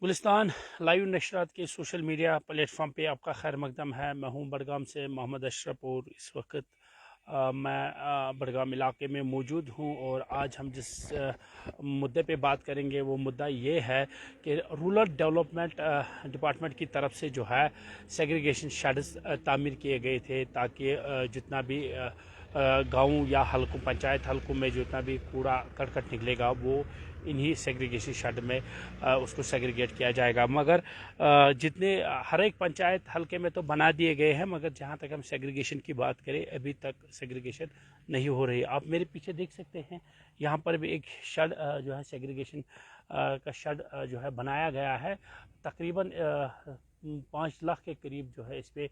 Gulistan live नशरात के social media platform पे आपका खैर मकदम है। मैं हूं बडगाम से मोहम्मद अशरफ और इस वक्त मैं बडगाम इलाके में मौजूद हूं और आज हम जिस मुद्दे पे बात करेंगे वो मुद्दा ये है कि रूरल डेवलपमेंट डिपार्टमेंट की तरफ से जो है सेग्रीगेशन शेड्स तामीर किए गए थे ताकि जितना भी गाँव या हल्कों पंचायत हल्कों में जितना भी कूड़ा करकट निकलेगा वो इन्हीं सेग्रीगेशन शेड में उसको सेग्रीगेट किया जाएगा। मगर जितने हर एक पंचायत हल्के में तो बना दिए गए हैं, मगर जहाँ तक हम सेग्रीगेशन की बात करें अभी तक सेग्रीगेशन नहीं हो रही। आप मेरे पीछे देख सकते हैं, यहाँ पर भी एक शेड जो है सेग्रीगेशन का शेड जो है बनाया गया है। तकरीबन 5 लाख के करीब जो है इस पर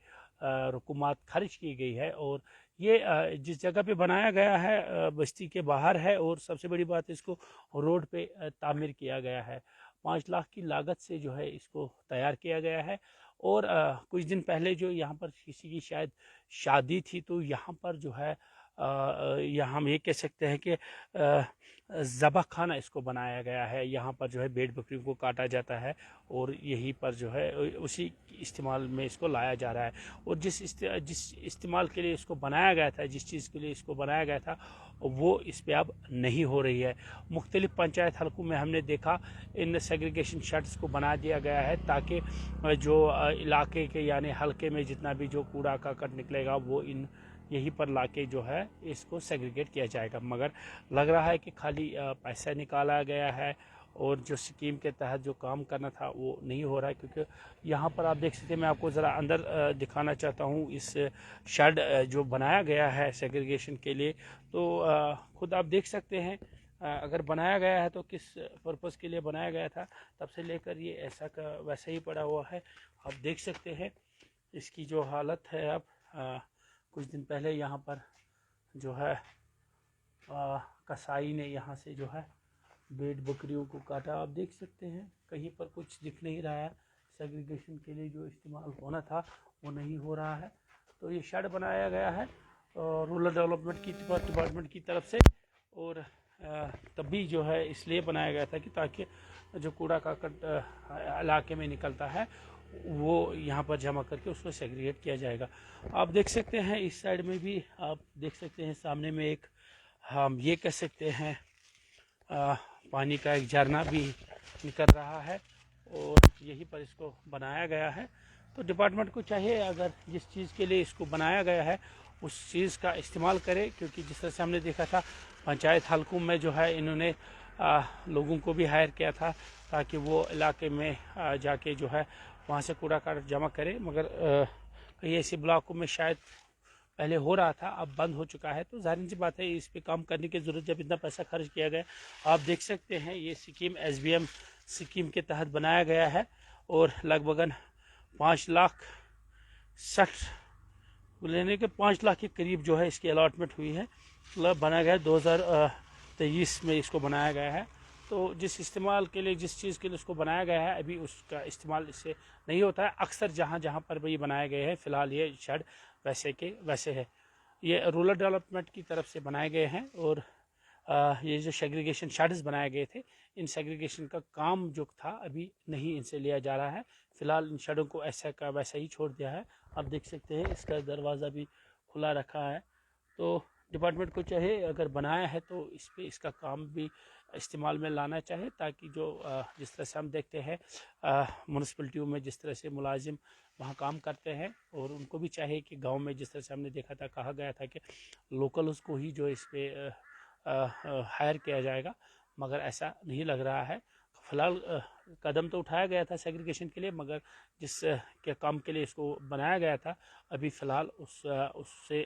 रकूमात खर्च की गई है और ये जिस जगह पे बनाया गया है बस्ती के बाहर है और सबसे बड़ी बात इसको रोड पे तामीर किया गया है। 5 लाख की लागत से जो है इसको तैयार किया गया है और कुछ दिन पहले जो यहाँ पर किसी की शायद शादी थी तो यहाँ पर जो है यहाँ हम ये कह सकते हैं कि ज़बह खाना इसको बनाया गया है। यहाँ पर जो है भेड़ बकरियों को काटा जाता है और यहीं पर जो है उसी इस्तेमाल में इसको लाया जा रहा है। और जिस इस्तेमाल के लिए इसको बनाया गया था, जिस चीज़ के लिए इसको बनाया गया था वो इस पर अब नहीं हो रही है। मुख्तलिफ पंचायत हल्कों में हमने देखा इन सेग्रीगेशन शेड्स को बना दिया गया है ताकि जो इलाके के यानी हल्के में जितना भी जो कूड़ा काकट निकलेगा वो इन यहीं पर लाके जो है इसको सेग्रीगेट किया जाएगा। मगर लग रहा है कि खाली पैसा निकाला गया है और जो स्कीम के तहत जो काम करना था वो नहीं हो रहा है। क्योंकि यहाँ पर आप देख सकते हैं, मैं आपको ज़रा अंदर दिखाना चाहता हूँ इस शेड जो बनाया गया है सेग्रीगेशन के लिए। तो खुद आप देख सकते हैं अगर बनाया गया है तो किस पर्पज़ के लिए बनाया गया था, तब से लेकर ये ऐसा का वैसा ही पड़ा हुआ है। आप देख सकते हैं इसकी जो हालत है। अब कुछ दिन पहले यहाँ पर जो है कसाई ने यहाँ से जो है भेड़ बकरियों को काटा। आप देख सकते हैं कहीं पर कुछ दिख नहीं रहा है। सेग्रीगेशन के लिए जो इस्तेमाल होना था वो नहीं हो रहा है। तो ये शेड बनाया गया है रूरल डेवलपमेंट की डिपार्टमेंट की तरफ से और तभी जो है इसलिए बनाया गया था कि ताकि जो कूड़ा काकट इलाके में निकलता है वो यहाँ पर जमा करके उसको सेग्रीगेट किया जाएगा। आप देख सकते हैं इस साइड में भी आप देख सकते हैं सामने में एक हम ये कह सकते हैं पानी का एक झरना भी निकल रहा है और यहीं पर इसको बनाया गया है। तो डिपार्टमेंट को चाहिए अगर जिस चीज़ के लिए इसको बनाया गया है उस चीज़ का इस्तेमाल करे। क्योंकि जिस तरह से हमने देखा था पंचायत हल्कों में जो है इन्होंने लोगों को भी हायर किया था ताकि वो इलाके में जाके जो है वहाँ से कूड़ा काट जमा करे। मगर कई ऐसे ब्लॉकों में शायद पहले हो रहा था, अब बंद हो चुका है। तो जाहिर सी बात है इस पे काम करने की ज़रूरत, जब इतना पैसा खर्च किया गया। आप देख सकते हैं ये स्कीम SBM स्कीम के तहत बनाया गया है और लगभग 5 लाख के करीब जो है इसकी अलॉटमेंट हुई है। मतलब बनाया गया 2023 में इसको बनाया गया है। तो जिस इस्तेमाल के लिए जिस चीज़ के लिए उसको बनाया गया है अभी उसका इस्तेमाल इससे नहीं होता है। अक्सर जहाँ जहाँ पर भी बनाए गए हैं फ़िलहाल ये शेड वैसे के वैसे है। ये रूरल डेवलपमेंट की तरफ से बनाए गए हैं और ये जो सेग्रीगेशन शेड्स बनाए गए थे इन सेग्रीगेशन का काम जो था अभी नहीं इनसे लिया जा रहा है। फ़िलहाल इन शेडों को ऐसा का वैसा ही छोड़ दिया है। आप देख सकते हैं इसका दरवाज़ा भी खुला रखा है। तो डिपार्टमेंट को चाहे अगर बनाया है तो इस पे इसका काम भी इस्तेमाल में लाना चाहिए ताकि जो जिस तरह से हम देखते हैं म्यूनसिपलिटियों में जिस तरह से मुलाजिम वहाँ काम करते हैं और उनको भी चाहिए कि गांव में जिस तरह से हमने देखा था कहा गया था कि लोकल उसको ही जो इस पे हायर किया जाएगा, मगर ऐसा नहीं लग रहा है। फ़िलहाल कदम तो उठाया गया था सेग्रीगेशन के लिए, मगर जिस के काम के लिए इसको बनाया गया था अभी फ़िलहाल उससे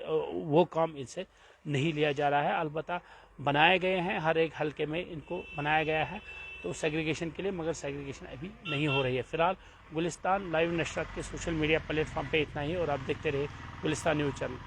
वो काम इनसे नहीं लिया जा रहा है। अलबत्ता बनाए गए हैं हर एक हल्के में इनको बनाया गया है तो सेग्रीगेशन के लिए, मगर सेग्रीगेशन अभी नहीं हो रही है। फ़िलहाल गुलिस्तान लाइव नशरात के सोशल मीडिया प्लेटफॉर्म पे इतना ही और आप देखते रहिए गुलिस्तान न्यूज़ चैनल।